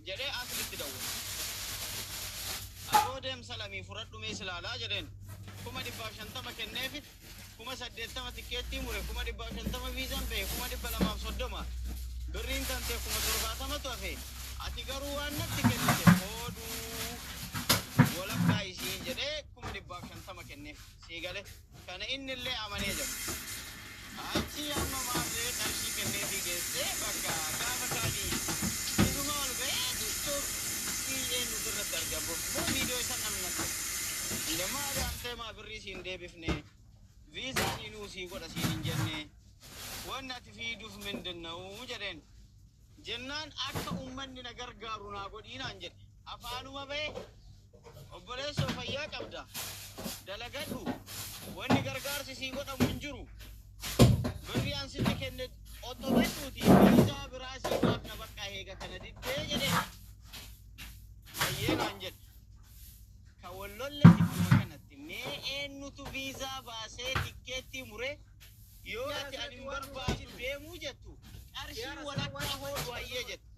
jedhee aslitti dawwa. Aboo deemsa lamii fudhadhu mee silaalaa jedheen 150 kenneefit 80 tikkeettii mure 150 viizaan ba'e 230 birriin tantee 70 hafe ati garuu waan natti kennite ooduu walakkaa isiin jedhee 150 kenneef siigale kana inni illee amanee jira. Achi amma maamlee qarshii kenneefii geessee bakka gaafa kaanii isuma ol ba'ee doktor biyyee nu birratti argamu moo viidiyoo isa namnatti ilmaa daantee maa birrii siin deebifne viizaan inuu sii godha siin hin jenne wanni ati fiiduuf mindanna'uu jedheen jennaan akka ummanni na gargaaru naa godhiinaan jedhe afaanuma ba'e obboleessoo fayyaa qabda dalagadhu wanni gargaarsi sii godhamu hin jiru birrii an sitti kenne otobetuuti viizaa biraa sii baafna bakka eega kana diddee jedheen fayyeenaan jedhe ka wallolle dikkuma kanatti mee eenyutu viizaa baasee tikkeettii mure yoo ati ani hin barbaadu deemuu jettu qarshii walakkaa hoodhu ayyee jettu.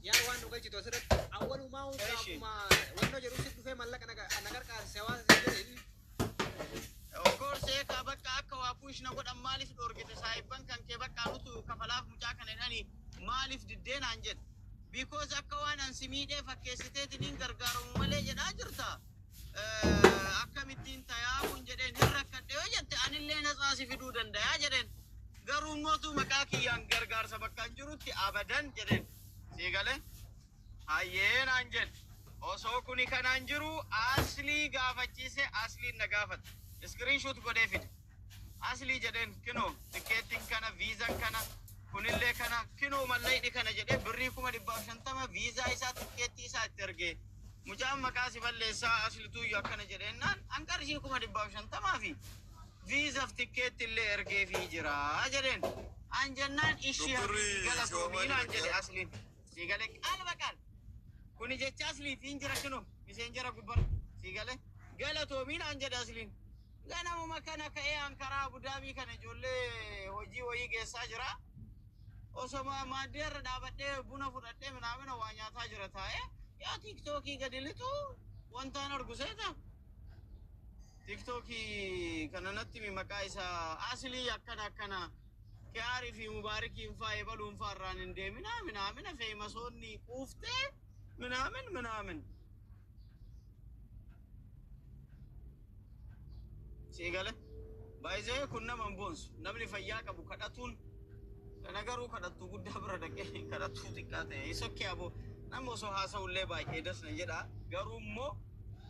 Yaa waan nu galchitu asirratti awwalumaa hundaafuma wanno jedhu si dhufee mallaqa nagargaarse hawaasa jedheen. Of course ka bakka akka waa push na godhan maaliif dhorgite saayibban kan kee bakka nutu kafalaaf mucaa kana jedhani maaliif diddeenaan jedhe because akka waan an simiidhee fakkeessiteetiin gargaaramu malee jedhaa jirta. Akkamittiin tayaa kun jedheen hin rakkadhe yoo jette anillee natsaasi fiduu dandayaa jedheen garuu mootuu maqaa kiyyaan gargaarsa bakka hin jirutti abadan jedheen siigale hayyeenaan jedhe osoo kuni kanaan jiru aslii gaafachiise asliin na gaafate screenshot godhee fide aslii jedheen kinoo tikkeettiin kana viizaan kana kunillee kana kinoo mallayni kana jedhee birrii 150 viizaa isaa tikkeettii isaa itti ergee mucaan maqaa si balleessaa aslituu akkana jedheennaan an qarshii 150 fi viizaaf tikkeetti illee ergee fi jira jedheen an jennaan ishii galatoomiinaan jedhe asliin siigale qalba qal kuni jecha asliitiin jira kinoo miseen jira gubbar siigale galatoomiinaan jedhe asliin ganamuma kana ka'ee ankaraa abudaabii kana ijoollee hojii wayii geessaa jira osoma maaddeerra dhaabadhee buna fudhadhee minaamina waa nyaataa jira taa'ee yaa tiiktookii gadilitu wantaan argu seeta tiiktookii kana natti maqaa isaa aslii akkana kiyaarii fi mubaarikiin faa ebaluun faa irraan hin deemina minaamina feemasoonni quuftee minaamin siigale baay'ee kun nama boonsu namni fayyaa qabu kadhatuun kana garuu kadhattuu guddaa bira dhaqee kadhattuu xiqqaa ta'e isokkee aboo nama osoo haasa'ullee baay'ee dasna jedha garuu immoo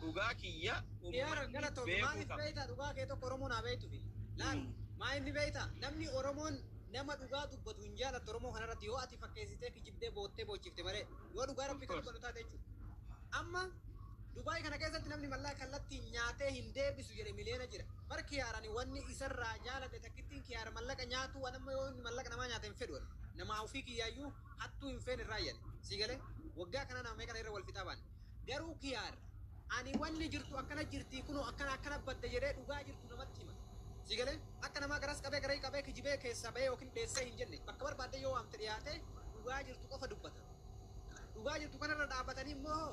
dhugaa kiyya maaliif beeyta dhugaa kee tokko Oromoo naa beeytu fi laal maa inni beeyta namni Oromoon nama dhugaa dubbatu hin jaalatu Oromoo kanarratti yoo ati fakkeessitee kijibdee boottee boochifte malee yoo dhugaa rabbi kan godhu taate jechuudha amma Dubai kana keessatti namni mallaa kallattii nyaatee hin deebisu jedhe miliyoona jira marki yaarani wanni isarraa jaalate takkittiin kiyaara mallaqa nyaatu wanamma yoo mallaqa namaa nyaate hin fedhu nama ofii kiyyaayyuu hattuu hin feene irraa jedhe sigale waggaa kana nama meeqana irra wal fixaa baan garuu kiyaara ani wanni jirtu akkana jirtii kunoo akkana badde jedhee dhugaa jirtu namatti hima sigale akka namaa garas qabee kijibee keessa ba'ee yookiin dheessee hin jenne bakka barbaadde yoo waamte dhiyaate dhugaa jirtu qofa dubbata dhugaa jirtu kanarra dhaabbatanii immoo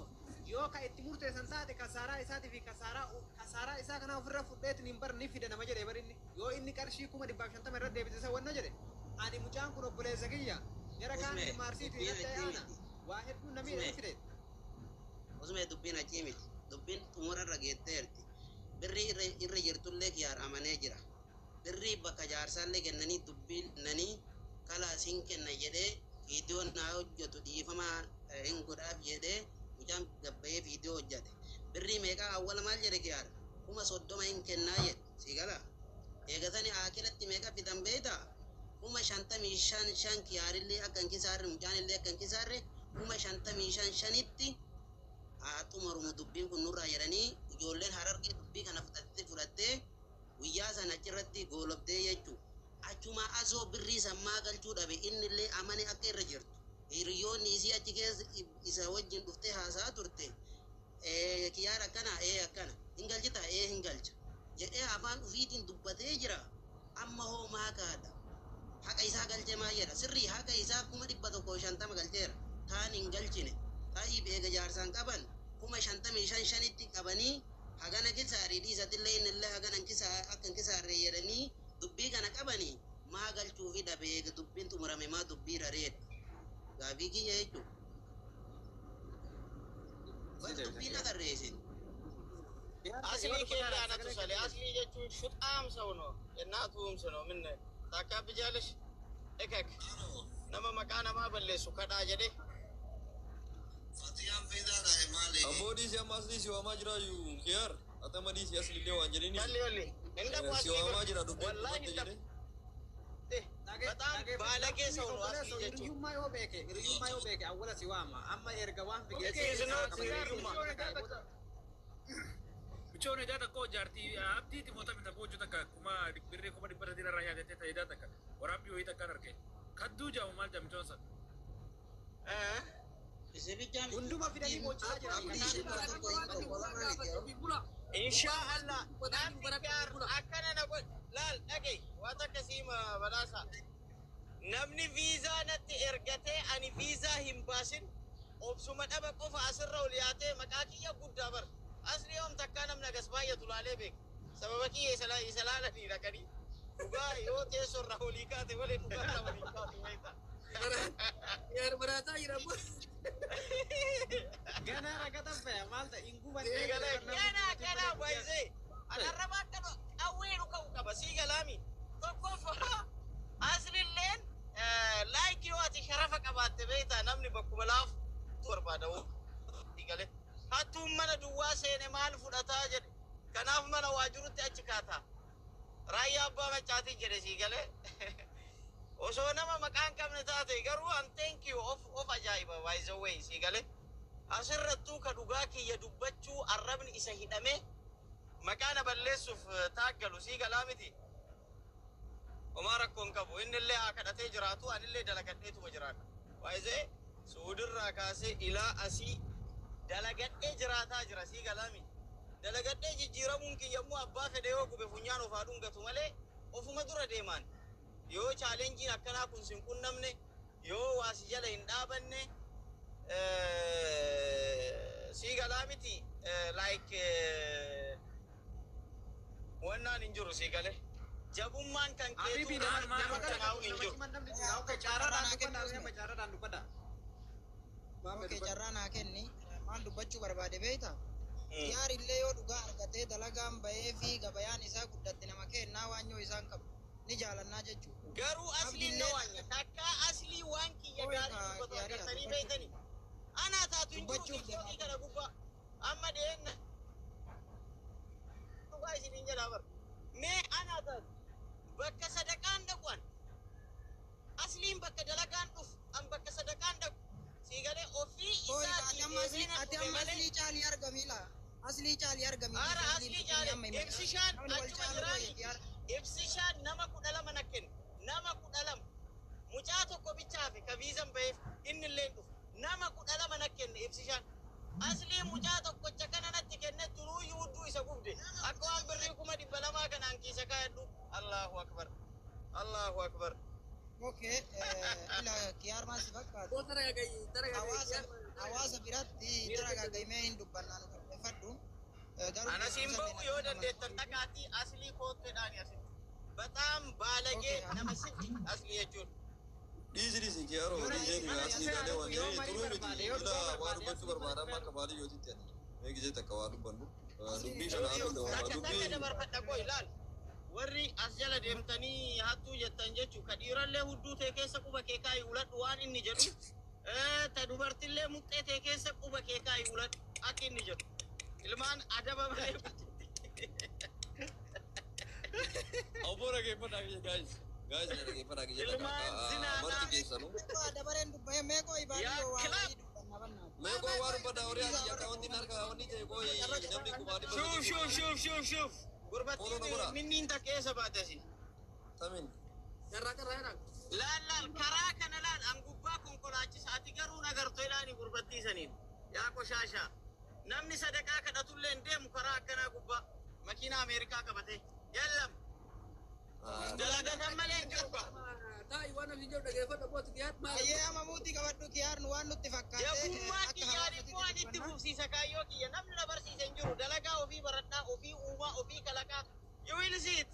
yoo ka itti murteessan taate kasaaraa isaatii fi kasaaraa isaa kana ofirra fudheetiin hin barni fide nama jedhe barinni yoo inni qarshii 150 irra deebisee wanna jedhe ani mucaan kun obboleessa kiyya jara kaan maarsiitu irratti aana waa hedduu namni fide osuma dubbiin achii miti dubbiin xumurarra geetteerti birrii irra jirtullee kiyaar amanee jira birrii bakka jaarsaallee kennanii dubbiin nanii kalaasiin kenna jedhee viidiyoon naa hojjetu dhiifamaa hin godhaaf jedhee mucaan gabbayee viidiyoo hojjate birrii meeqaa awwala maal jedhe kiyaar 30 hin kennaa jedhe sigala eegatanii aakiratti meeqa fidan beeyta 55 kiyaarillee akka hinkisaarre mucaanillee akka hinkisaarre 55 xumurumu dubbiin kun nurraa jedhanii ijoolleen harargee dubbii kana fudhattee guyyaa sana achirratti goolobdee jechuu achuma asoo birrii sammaa galchuu dhabe innillee amane akka irra jirtu hiriyoonni isii achi keessa isa wajjin dhuftee haasaa turte kiyaara akkana akkana hin galchita hin galcha jedhee afaan ufiitiin dubbatee jira amma hoo maakaadha haqa isaa galche maa jedha sirrii haqa isaa 150 galcheera taan hin galchine eega jaarsaan qaban 55,000 qabanii hagana kisaarii dhiisatillee innillee haganan kisaa akkan kisaarree jedhanii dubbii kana qabanii maa galchuufi dhabe eega dubbiin xumurame maa dubbii rareedha gaafii kiyya jechuudha. Bal dubbiin agarreesin. Asli keenya ana tusale asli jechuun shuxaamsa uno ennaa tuumsa no minne takka bijaalish ekek nama maqaa namaa balleessu kadhaa jedhe. Fatiyaan fayyidaadha maali? Aboodii si amma asli si waamaa jira yuu kiyaar atamadii si asli illee waan jedhini. Galli walli inda Si asli waamaa jira dubbii wallahi dubbatti jedhe. በጣም ባለጌ ሰው ነው አስሊ jechuun. Hiriyummaa yoo beeke awwala si waama amma erga waan Bichoon edaa takka jaartii abdiiti moota mita koo takka kuma birree kuma dhibba sadii irraa yaadattee ta'e edaa takka waraabbii wayii takkaan argee kadduu jaamu maal jaamu bichoon san. hunduma fidanii moochaa jira. Inshaallah namni gaar akkana na godh laal dhagay waan akkasii badhaasa namni viizaa natti ergatee ani viizaa hin baasin obsuma dhaba qofa asirra ol yaatee maqaa kiyya guddaa bar asli yoom takkaa namni agas baay'atu laalee beek sababa kiyya isa laalanii dhaqanii dhugaa yoo teessorra olii kaate malee dhugaarra olii kaate wayita. Yaar barataa jira boo. Gana ragatan faya malta inguban Gana baay'isee anarraba akka qawwee dhuka'u qaba sii galaami tokkoffaa aslilleen laayikii yoo ati sharafa qabaatte beektaa namni bakkuma laaf barbaadawu sii galee hattuun mana duwwaa seene maal fudhataa jedhe kanaaf mana waajirutti achi kaataa raayyaa abbaa macaatiin jedhe sii galee osoo nama maqaan qabne taate garuu an thank you of ajaa'iba by the way sii galee asirrattuu ka dhugaa kiyya dubbachuu arrabni isa hidhame maqaana balleessuuf taaggalu sii galaa miti homaa rakkoon qabu innillee haa kadhatee jiraatu anillee dalagadheetuma jiraadha waayizee suudirraa kaasee ilaa asii dalagadhee jiraataa jira sii galaa miti dalagadhee jijjiiramuun kiyyammoo abbaa fedhe yoo gube funyaan ofaa dhungatu malee ofuma dura deemaan yoo chaalenjiin akkanaa kun sin qunnamne yoo waasi jala hin dhaabanne sii galaa miti like wannaan hin jiru sii gale jabummaan kan keetu nama kanaa'uun hin jiru. Carraan haa kenni maal dubbachuu barbaade beekta yaarillee yoo dhugaa argatee dalagaan bahee fi gabayaan isaa guddatte nama kennaa waanyoo isaan qabu ni jaalannaa jechuudha. Garuu asliin na waanya takka aslii waan kiyya gaarii dubbatu argatanii beektanii anaa taatu hin jiru tiktookii kana gubbaa amma dheenna dhugaa isiniin jedhaa bar mee anaa taatu bakka sadaqaan dhaquan asliin bakka dalagaan dhufu an bakka sadaqaan dhaqu sii galee ofii isaatii ati amma aslii caalii argamila aslii caalii argamila ara aslii caalee ibsishaan achuma jiraani ibsishaan nama 12 na kennu nama 12 mucaa tokko bichaafe ka viizan ba'eef inni illee dhufu nama 12 na kenne ibsishaan asli mucaa tokkocha kana natti kenne turuuyyuu hudduu isa gubde akka waan birrii 200 kanaan kiisa kaayadhu allahu akbar allahu akbar okay ila kiyaar maasi fakkaatu hawaasa biratti daragaagaymee hin dubbannaan fadhu ana simba'u yoo dandeettan dhaqaatii aslii kootteedhaan asitti በጣም ባለጌ ነመስል አስሊ የጁን Dhiisi kiyaaroo dhiiseen asli galee waan jedhee turuu miti ila waan dubbachuu barbaadamaa akka baadii yoo titti ani eegisee takka waa dubbannu dubbii shanaa dubbii dabarfadha ilaal warri as jala deemtanii hattuu jettan jechuu ka dhiirallee hudduu tee keessa quba kee kaayii uladhu waan inni jedhu ta dubartillee muxxee tee keessa quba kee kaayii uladhu akka inni jedhu ilmaan adaba malee Abboora geeffadhaa kiyya guys geeffadhaa kiyya marti keessanuu dabareen dubbee meeqoo ibaadiyoo waa wayii dubbannaa meeqoo waa dubbadhaa horii ati akka wanti harka wanni ta'e koo namni kumaanii shuf gurbattiin minniin takkeessa baatasi tamin laal karaa kana laal an gubbaa konkolaachisa ati garuu nagarto ilaani gurbattiisaniin yaa qoshaashaa namni sadaqaa kadhatullee hin deemu karaa akkanaa gubbaa makiina ameerikaa qabate yallam dalagatan malee hin jiru ka ayyee ama muutii qabadhu kiyaar nu waan nutti fakkaate jabummaa kiyyaani immoo kaayyoo kiyya namni na barsiise hin jiru dalagaa ofii baradhaa ofii uumaa ofii kalaqaa you will see it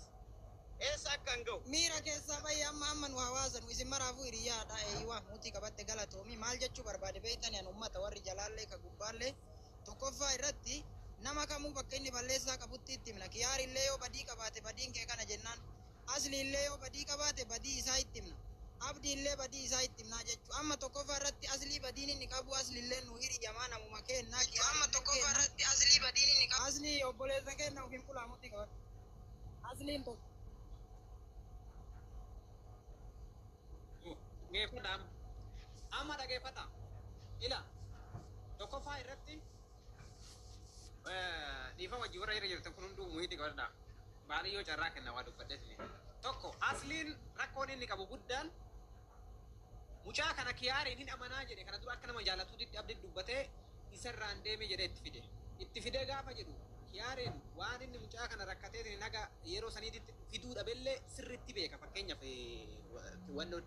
eessa akka hin ga'u miira keessaa bayya amma nu hawaasa nu isin maraafuu hiriyaadha eeyiwaa muutii qabatte galatoomi maal jechuu barbaade beeytani an ummata warri jalaallee ka gubbaallee tokkoffaa irratti nama kamuu bakka inni balleessaa qabutti itti himna kiyaarillee yoo badii qabaate badiin kee kana jennaan asliillee yoo badii qabaate badii isaa itti himna abdiillee badii isaa itti himnaa jechuu amma tokkoffaa irratti aslii badiin inni qabu asliillee nu hiriyamaa namuma keennaa amma tokkoffaa irratti aslii badiin inni qabu aslii obboleessa keenna ufin kulaa muutii qabate asliin tokko geeffadhaam amma dhageeffata ila tokkoffaa irratti dhiifa wajji warra irra jirtan kun hunduu muhiiti qabadha baadiyyoo carraa kenna waa dubbadheetini tokko asliin rakkoon inni qabu guddaan mucaa kana kiyaariin hin amanaa jedhe kana dura akka nama jaallatuutti abdii dubbatee isarraan deeme jedhee itti fidee gaafa jedhu kiyaariin waan inni mucaa kana rakkateetiin naga yeroo saniitti fiduu dhabellee sirriitti beeka fakkeenyaaf wannoon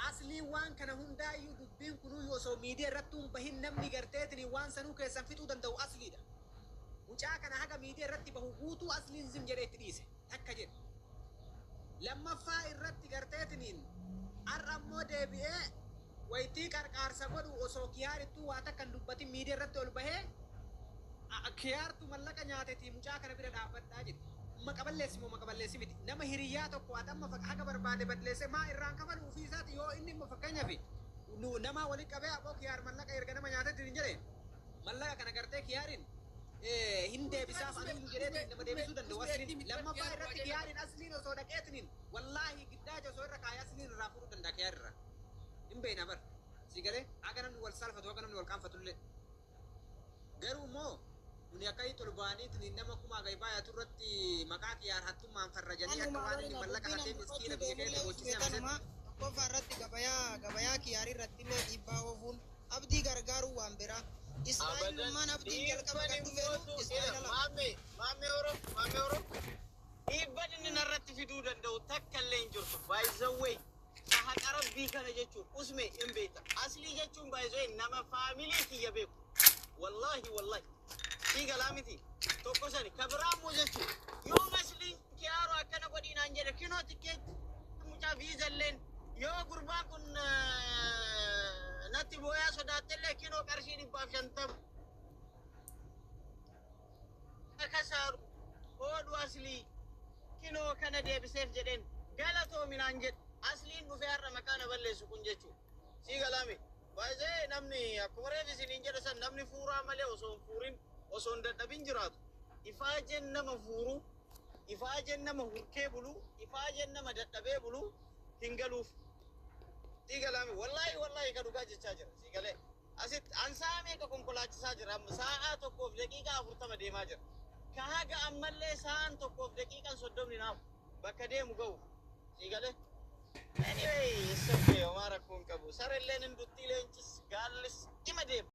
asliin waan kana hundaayyuu dubbiin kunuu osoo miidiyaa irratti bahin namni garteetiin waan sanuu keessan fixuu danda'u asliidha. Mucaa kana haga miidiyaa irratti bahu guutuu asliin zim jedhee itti dhiise takka jedhe. Lammaffaa irratti garteetiin har'a ammoo deebi'ee waytii qarqaarsa godhu osoo kiyaarittuu waa takkan dubbatin miidiyaa irratti ol bahee kiyaartu mallaqa nyaatetii mucaa kana bira dhaabbadhaa jedhe. Maqaballeessi moo maqaballeessi miti nama hiriyaa tokko adamma haga barbaade badleesse maa irraan kafalu ofii isaati yoo inni fakkeenyaaf nama waliin qabee aboo kiyaar mallaqa erga nama nyaatetti hin jedhe mallaqa kana gartee kiyaariin hin deebisaaf amiin jedhee nama deebisuu danda'u asliin lammaffaa irratti kiyaariin asliin osoo dhaqeetiniin wallaahi giddaaja osoo irra kaayee asliin irraa fuudhuu danda'a kiyaar irraa hin beekna bar si galee haga namni wal saalfatu haga namni wal qaanfatullee garuu immoo Uni akai tolbaaniitiin nama kuma gaibaayatu irratti maqaa kiyaar hattummaan farrajanii akka waan inni mallaqa hatee miskiina biyya keessa gochise qofa irratti gabayaa kiyaarii irratti illee dhiibbaa oofuun abdii gargaaruu waan biraa islaamummaan abdiin jalqaba kan dhufeeru maamee oro dhiibban inni narratti fiduu danda'u takka illee hin jirtu baay'isawwee haqa rabbii kana jechuun usme hin beekta aslii jechuun baay'isawwee nama faamilii kiyya beeku wallahi Tiga lamiti tokko sani kabiraamoo jechuun yoo masliin kiyaaroo akkana godhinaan jedhe kinoo tikkeet mucaa viizalleen yoo gurbaan kun natti booyaa sodaattellee kinoo qarshii 150 kasaaru oodhu aslii kinoo kana deebiseef jedheen galatoominaan jedhe asliin dhufee har'a maqaana balleessu kun jechuun siiga lami baay'ee namni akkuma reefisiniin jedhe san namni fuuraa malee osoo hin fuurin osoo hin dadhabin jiraatu ifaajen nama fuuru ifaajen nama hurkee bulu ifaajen nama dadhabee bulu hin galuuf Tigalami wallahi ka dhugaa jechaa jira sigalee asitti ansaamee ka konkolaachisaa jira sa'aa tokkoof daqiiqaa 40 deemaa jira ka haga ammallee sa'aan tokkoof daqiiqaan 30 naaf bakka deemu ga'u sigalee anyway sabbe omara kun qabu sarelleen indutti leencis gaallis ima deema